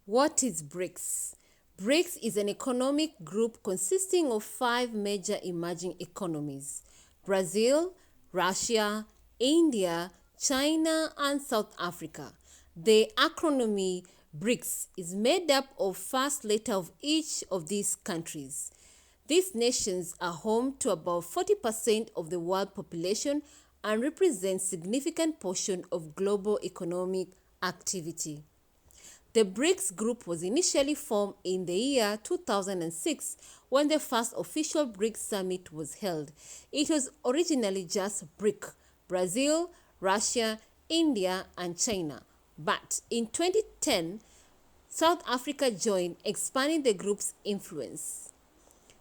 What is BRICS? BRICS is an economic group consisting of 5 major emerging economies: Brazil, Russia, India, China, and South Africa. The acronym BRICS is made up of first letter of each of these countries. These nations are home to about 40% of the world population and represent significant portion of global economic activity. The BRICS group was initially formed in the year 2006 when the first official BRICS summit was held. It was originally just BRIC: Brazil, Russia, India, and China. But in 2010, South Africa joined, expanding the group's influence.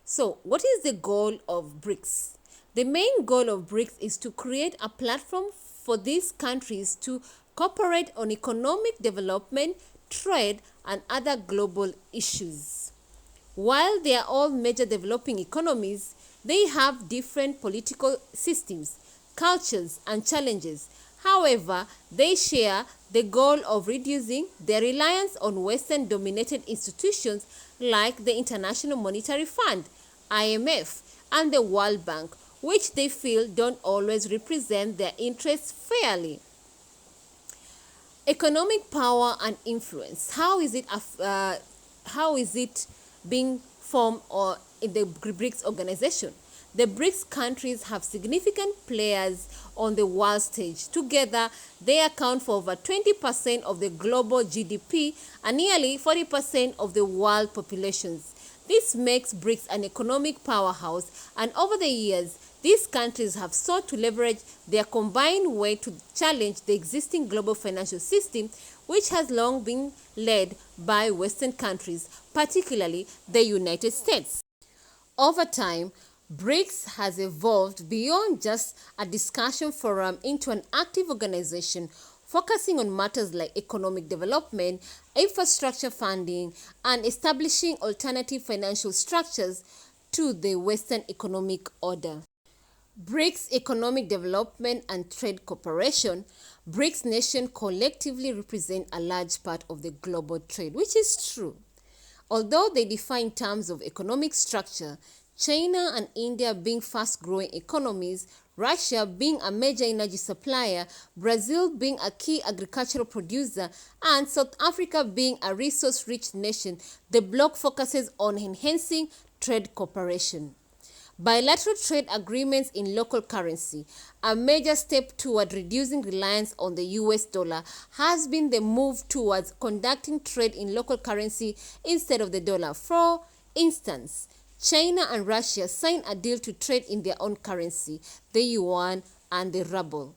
So, what is the goal of BRICS? The main goal of BRICS is to create a platform for these countries to cooperate on economic development, trade, and other global issues. While they are all major developing economies, they have different political systems, cultures, and challenges. However, they share the goal of reducing their reliance on Western-dominated institutions like the International Monetary Fund, IMF, and the World Bank, which they feel don't always represent their interests fairly. Economic power and influence. How is it being formed or in the BRICS organization? The BRICS countries have significant players on the world stage. Together, they account for over 20% of the global GDP and nearly 40% of the world populations. This makes BRICS an economic powerhouse, and over the years, these countries have sought to leverage their combined weight to challenge the existing global financial system, which has long been led by Western countries, particularly the United States. Over time, BRICS has evolved beyond just a discussion forum into an active organization focusing on matters like economic development, infrastructure funding, and establishing alternative financial structures to the Western economic order. BRICS Economic Development and Trade Cooperation. BRICS nations collectively represent a large part of the global trade, which is true. Although they differ in terms of economic structure, China and India being fast-growing economies, Russia being a major energy supplier, Brazil being a key agricultural producer, and South Africa being a resource-rich nation, the bloc focuses on enhancing trade cooperation. Bilateral trade agreements in local currency. A major step toward reducing reliance on the US dollar has been the move towards conducting trade in local currency instead of the dollar. For instance, China and Russia signed a deal to trade in their own currency, the yuan and the ruble.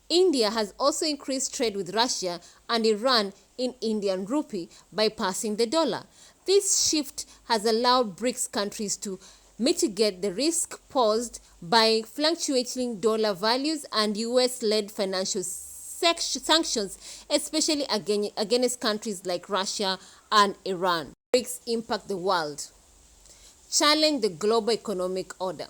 India has also increased trade with Russia and Iran in Indian rupee, bypassing the dollar. This shift has allowed BRICS countries to mitigate the risk posed by fluctuating dollar values and US-led financial sanctions, especially against countries like Russia and Iran. BRICS impact the world. Challenge the global economic order.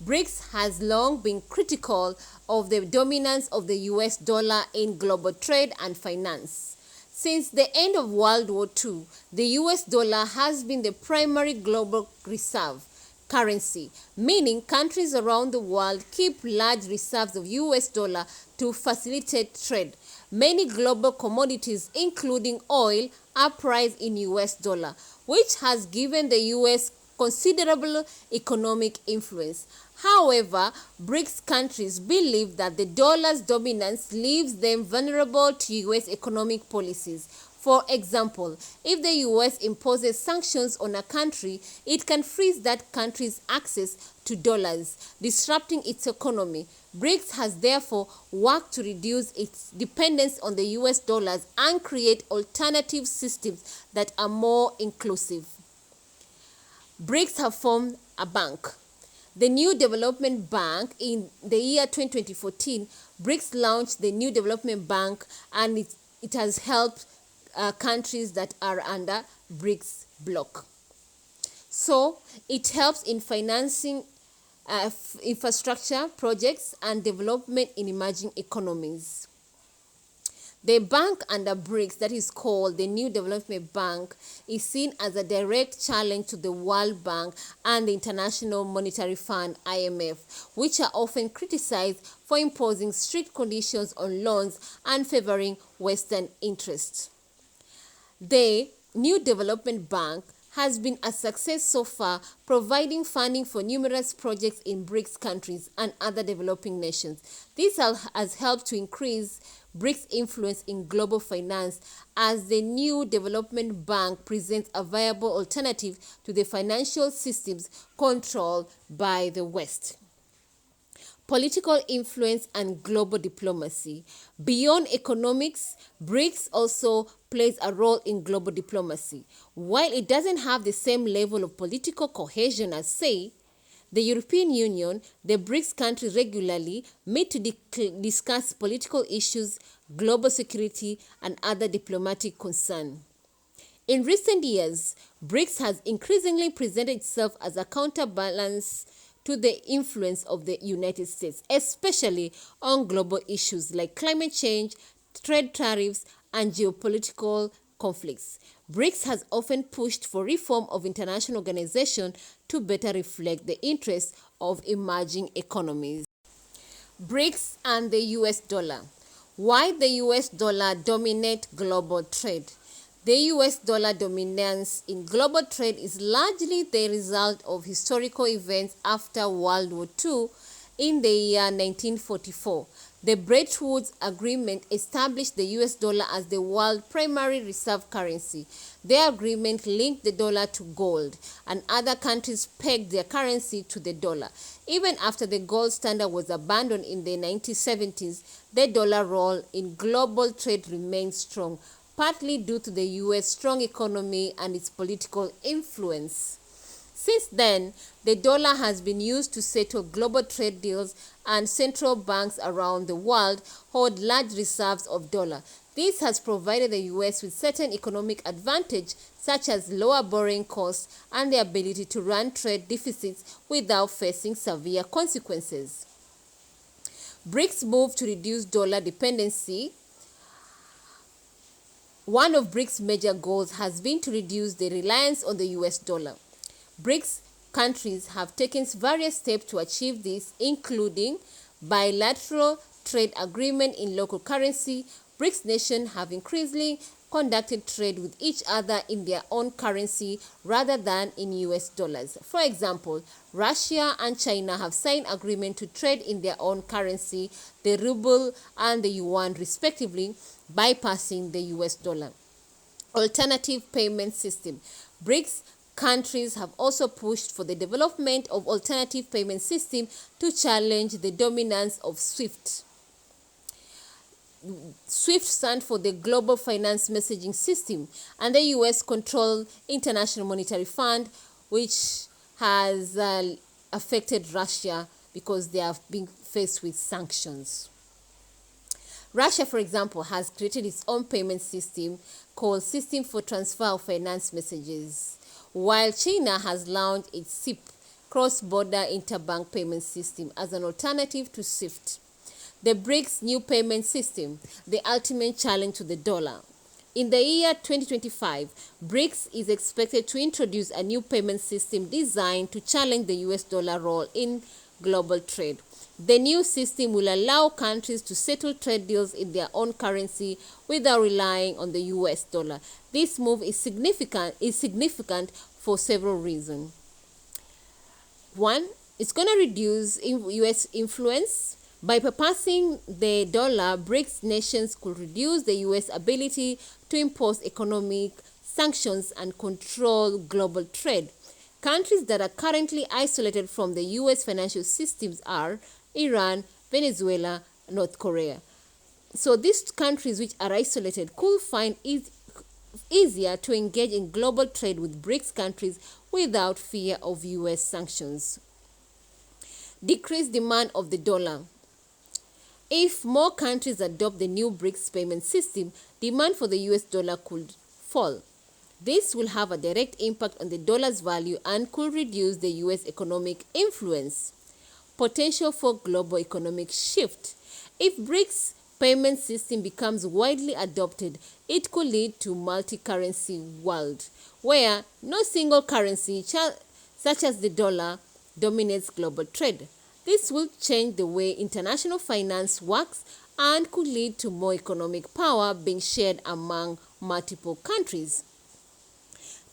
BRICS has long been critical of the dominance of the US dollar in global trade and finance. Since the end of World War II, the US dollar has been the primary global reserve currency, meaning countries around the world keep large reserves of US dollar to facilitate trade. Many global commodities, including oil, are priced in US dollar, which has given the US considerable economic influence. However, BRICS countries believe that the dollar's dominance leaves them vulnerable to US economic policies. For example, if the US imposes sanctions on a country, it can freeze that country's access to dollars, disrupting its economy. BRICS has therefore worked to reduce its dependence on the US dollars and create alternative systems that are more inclusive. BRICS have formed a bank. The New Development Bank. In the year 2014, BRICS launched the New Development Bank, and it has helped countries that are under BRICS bloc. So it helps in financing infrastructure projects and development in emerging economies. The bank under BRICS, that is called the New Development Bank, is seen as a direct challenge to the World Bank and the International Monetary Fund (IMF), which are often criticized for imposing strict conditions on loans and favoring Western interests. The New Development Bank has been a success so far, providing funding for numerous projects in BRICS countries and other developing nations. This has helped to increase BRICS' influence in global finance, as the New Development Bank presents a viable alternative to the financial systems controlled by the West. Political influence and global diplomacy. Beyond economics, BRICS also plays a role in global diplomacy. While it doesn't have the same level of political cohesion as, say, the European Union, the BRICS countries regularly meet to discuss political issues, global security, and other diplomatic concerns. In recent years, BRICS has increasingly presented itself as a counterbalance to the influence of the United States, especially on global issues like climate change, trade tariffs, and geopolitical conflicts. BRICS has often pushed for reform of international organizations to better reflect the interests of emerging economies. BRICS and the US dollar. Why the US dollar dominates global trade? The US dollar dominance in global trade is largely the result of historical events after World War II in the year 1944. The Bretton Woods Agreement established the US dollar as the world's primary reserve currency. The agreement linked the dollar to gold, and other countries pegged their currency to the dollar. Even after the gold standard was abandoned in the 1970s, the dollar role in global trade remained strong, partly due to the U.S. strong economy and its political influence. Since then, the dollar has been used to settle global trade deals, and central banks around the world hold large reserves of dollar. This has provided the U.S. with certain economic advantage, such as lower borrowing costs and the ability to run trade deficits without facing severe consequences. BRICS move to reduce dollar dependency. One of BRICS' major goals has been to reduce the reliance on the US dollar. BRICS countries have taken various steps to achieve this, including bilateral trade agreement in local currency. BRICS nations have increasingly conducted trade with each other in their own currency rather than in US dollars. For example, Russia and China have signed agreement to trade in their own currency, the ruble and the yuan respectively, bypassing the US dollar. Alternative payment system. BRICS countries have also pushed for the development of alternative payment system to challenge the dominance of SWIFT. SWIFT stands for the Global Finance Messaging System, and the US controls International Monetary Fund, which has affected Russia because they have been faced with sanctions. Russia, for example, has created its own payment system called System for Transfer of Finance Messages, while China has launched its CIP, Cross-Border Interbank Payment System, as an alternative to SWIFT. The BRICS new payment system, the ultimate challenge to the dollar. In the year 2025, BRICS is expected to introduce a new payment system designed to challenge the US dollar role in global trade. The new system will allow countries to settle trade deals in their own currency without relying on the US dollar. This move is significant for several reasons. One, it's going to reduce US influence. By bypassing the dollar, BRICS nations could reduce the US ability to impose economic sanctions and control global trade. Countries that are currently isolated from the US financial systems are Iran, Venezuela, North Korea. So these countries which are isolated could find easier to engage in global trade with BRICS countries without fear of US sanctions. Decreased demand of the dollar. If more countries adopt the new BRICS payment system, demand for the US dollar could fall. This will have a direct impact on the dollar's value and could reduce the US economic influence. Potential for global economic shift. If BRICS payment system becomes widely adopted, it could lead to multi-currency world, where no single currency, such as the dollar, dominates global trade. This will change the way international finance works and could lead to more economic power being shared among multiple countries.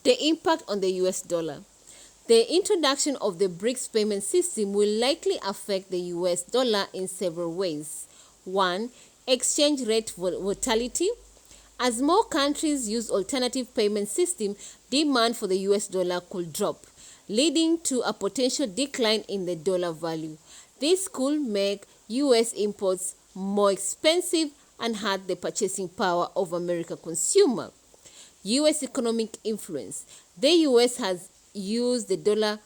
The impact on the US dollar. The introduction of the BRICS payment system will likely affect the US dollar in several ways. 1. Exchange rate volatility. As more countries use alternative payment system, demand for the US dollar could drop, leading to a potential decline in the dollar value. This could make US imports more expensive and hurt the purchasing power of American consumer. US economic influence. The US has used the dollar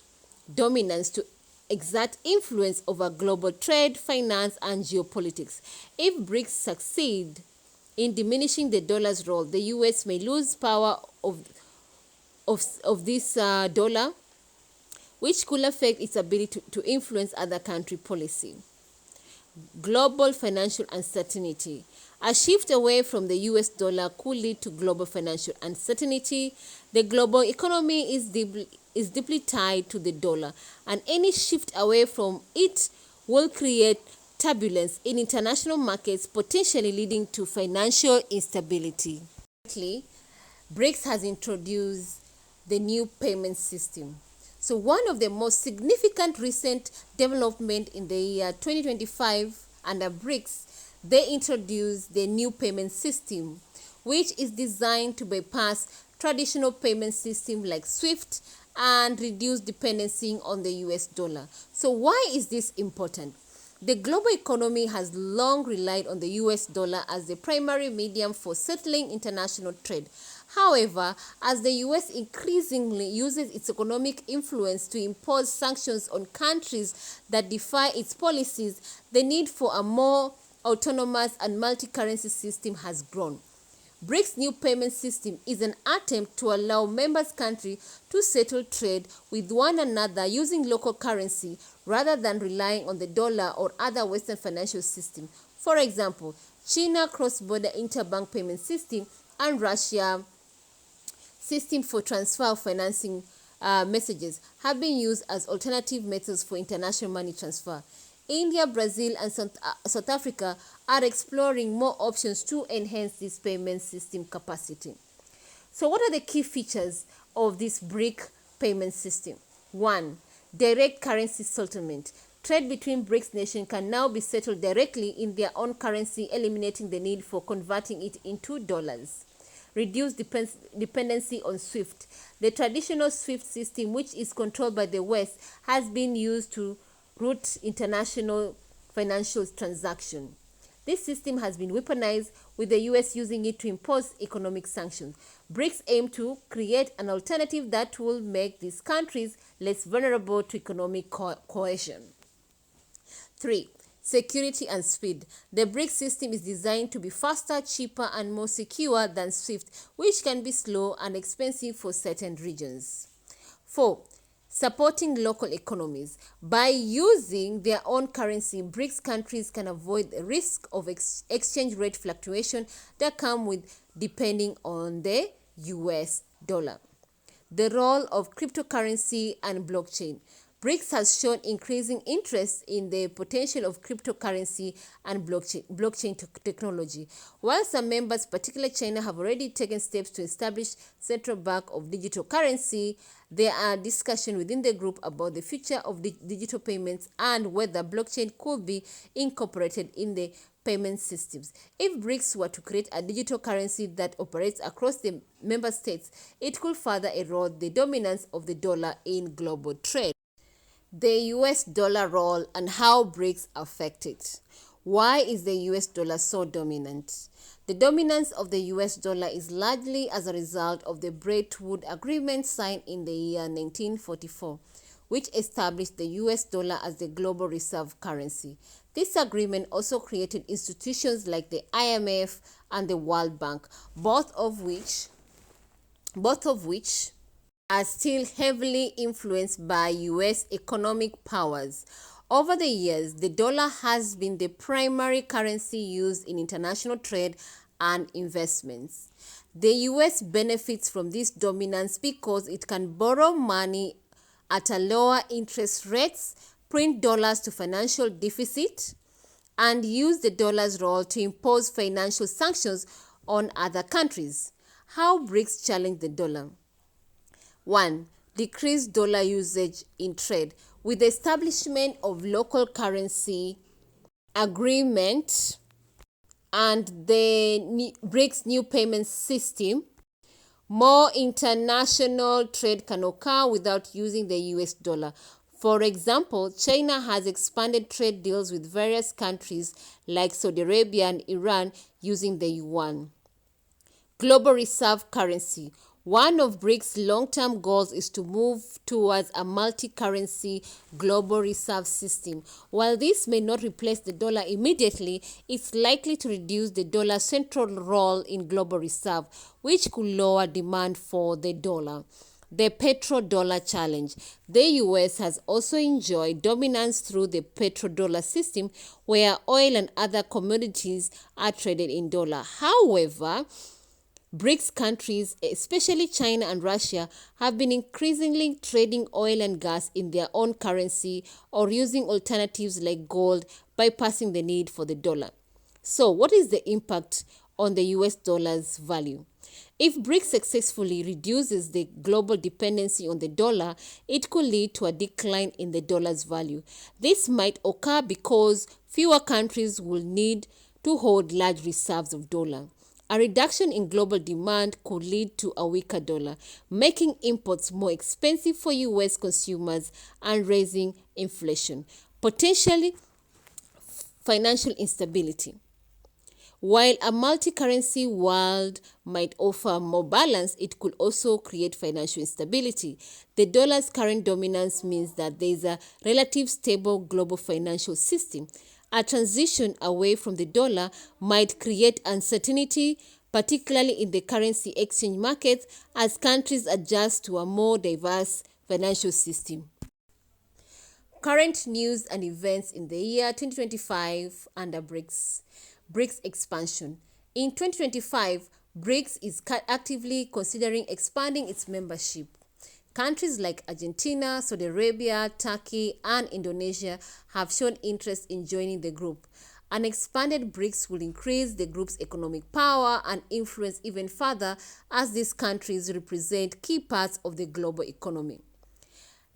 dominance to exert influence over global trade, finance, and geopolitics. If BRICS succeed in diminishing the dollar's role, the US may lose power of this dollar, which could affect its ability to influence other country policy. Global financial uncertainty. A shift away from the US dollar could lead to global financial uncertainty. The global economy is deeply tied to the dollar, and any shift away from it will create turbulence in international markets, potentially leading to financial instability. BRICS has introduced the new payment system. So one of the most significant recent development in the year 2025 under BRICS, they introduced the new payment system, which is designed to bypass traditional payment system like SWIFT and reduce dependency on the US dollar. So why is this important? The global economy has long relied on the US dollar as the primary medium for settling international trade. However, as the US increasingly uses its economic influence to impose sanctions on countries that defy its policies, the need for a more autonomous and multi-currency system has grown. BRICS' new payment system is an attempt to allow members' countries to settle trade with one another using local currency rather than relying on the dollar or other Western financial system. For example, China cross-border interbank payment system and Russia system for transfer of financing messages have been used as alternative methods for international money transfer. India, Brazil, and South Africa are exploring more options to enhance this payment system capacity. So what are the key features of this BRIC payment system? 1. Direct currency settlement. Trade between BRICS nations can now be settled directly in their own currency, eliminating the need for converting it into dollars. Reduce dependency on SWIFT. The traditional SWIFT system, which is controlled by the West, has been used to route international financial transactions. This system has been weaponized, with the US using it to impose economic sanctions. BRICS aim to create an alternative that will make these countries less vulnerable to economic coercion. 3. Security and speed. The BRICS system is designed to be faster, cheaper, and more secure than SWIFT, which can be slow and expensive for certain regions. 4. Supporting local economies. By using their own currency, BRICS countries can avoid the risk of exchange rate fluctuation that come with depending on the US dollar. The role of cryptocurrency and blockchain. BRICS has shown increasing interest in the potential of cryptocurrency and blockchain technology. While some members, particularly China, have already taken steps to establish central bank of digital currency, there are discussions within the group about the future of digital payments and whether blockchain could be incorporated in the payment systems. If BRICS were to create a digital currency that operates across the member states, it could further erode the dominance of the dollar in global trade. The US dollar role and how BRICS affect it. Why is the US dollar so dominant? The dominance of the US dollar is largely as a result of the Bretton Woods Agreement signed in the year 1944, which established the US dollar as the global reserve currency. This agreement also created institutions like the IMF and the World Bank, both of which are still heavily influenced by US economic powers. Over the years, the dollar has been the primary currency used in international trade and investments. The US benefits from this dominance because it can borrow money at a lower interest rates, print dollars to financial deficit, and use the dollar's role to impose financial sanctions on other countries. How BRICS challenge the dollar? 1. Decreased dollar usage in trade. With the establishment of local currency agreement and the BRICS new payment system, more international trade can occur without using the US dollar. For example, China has expanded trade deals with various countries like Saudi Arabia and Iran using the yuan. Global reserve currency. One of BRICS' long-term goals is to move towards a multi-currency global reserve system. While this may not replace the dollar immediately, it's likely to reduce the dollar's central role in global reserve, which could lower demand for the dollar. The petrodollar challenge. The US has also enjoyed dominance through the petrodollar system, where oil and other commodities are traded in dollar. However, BRICS countries, especially China and Russia, have been increasingly trading oil and gas in their own currency or using alternatives like gold, bypassing the need for the dollar. So, what is the impact on the US dollar's value? If BRICS successfully reduces the global dependency on the dollar, it could lead to a decline in the dollar's value. This might occur because fewer countries will need to hold large reserves of dollar. A reduction in global demand could lead to a weaker dollar, making imports more expensive for US consumers and raising inflation. Potentially, financial instability. While a multi-currency world might offer more balance, it could also create financial instability. The dollar's current dominance means that there is a relatively stable global financial system. A transition away from the dollar might create uncertainty, particularly in the currency exchange markets, as countries adjust to a more diverse financial system. Current news and events in the year 2025 under BRICS. BRICS expansion. In 2025, BRICS is actively considering expanding its membership. Countries like Argentina, Saudi Arabia, Turkey, and Indonesia have shown interest in joining the group. An expanded BRICS will increase the group's economic power and influence even further, as these countries represent key parts of the global economy.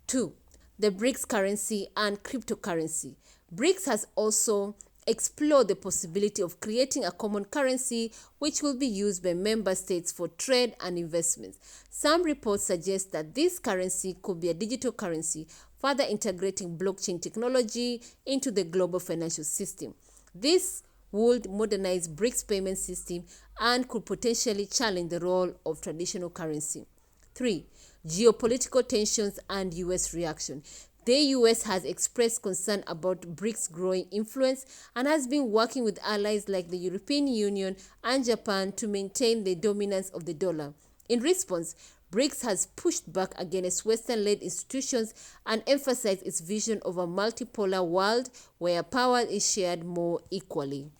2. The BRICS currency and cryptocurrency. BRICS has also explored the possibility of creating a common currency which will be used by member states for trade and investments. Some reports suggest that this currency could be a digital currency, further integrating blockchain technology into the global financial system. This would modernize BRICS payment system and could potentially challenge the role of traditional currency. 3. Geopolitical tensions and US reaction. The US has expressed concern about BRICS' growing influence and has been working with allies like the European Union and Japan to maintain the dominance of the dollar. In response, BRICS has pushed back against Western-led institutions and emphasized its vision of a multipolar world where power is shared more equally.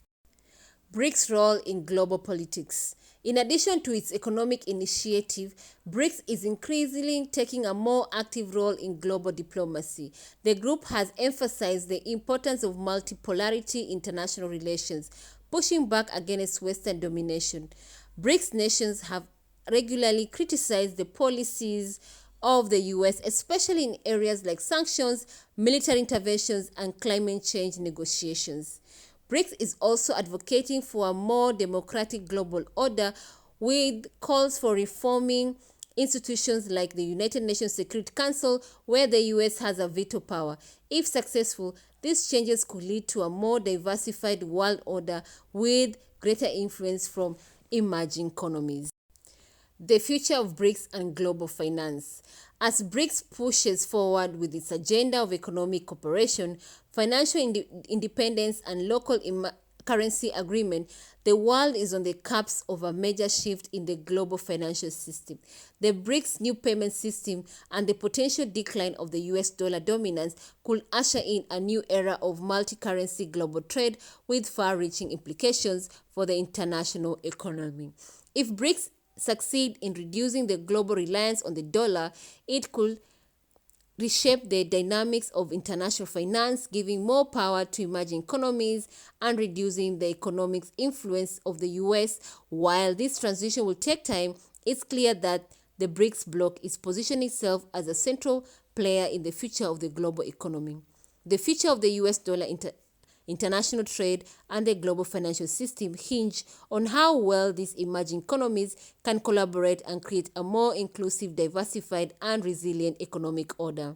BRICS' role in global politics. In addition to its economic initiative, BRICS is increasingly taking a more active role in global diplomacy. The group has emphasized the importance of multipolarity international relations, pushing back against Western domination. BRICS nations have regularly criticized the policies of the US, especially in areas like sanctions, military interventions, and climate change negotiations. BRICS is also advocating for a more democratic global order with calls for reforming institutions like the United Nations Security Council, where the US has a veto power. If successful, these changes could lead to a more diversified world order with greater influence from emerging economies. The future of BRICS and global finance. As BRICS pushes forward with its agenda of economic cooperation, financial independence, and local currency agreement, the world is on the cusp of a major shift in the global financial system. The BRICS new payment system and the potential decline of the US dollar dominance could usher in a new era of multi-currency global trade with far-reaching implications for the international economy. If BRICS succeed in reducing the global reliance on the dollar, it could reshape the dynamics of international finance, giving more power to emerging economies and reducing the economic influence of the US. While this transition will take time, it's clear that the BRICS bloc is positioning itself as a central player in the future of the global economy. The future of the US dollar international trade and the global financial system hinge on how well these emerging economies can collaborate and create a more inclusive, diversified, and resilient economic order.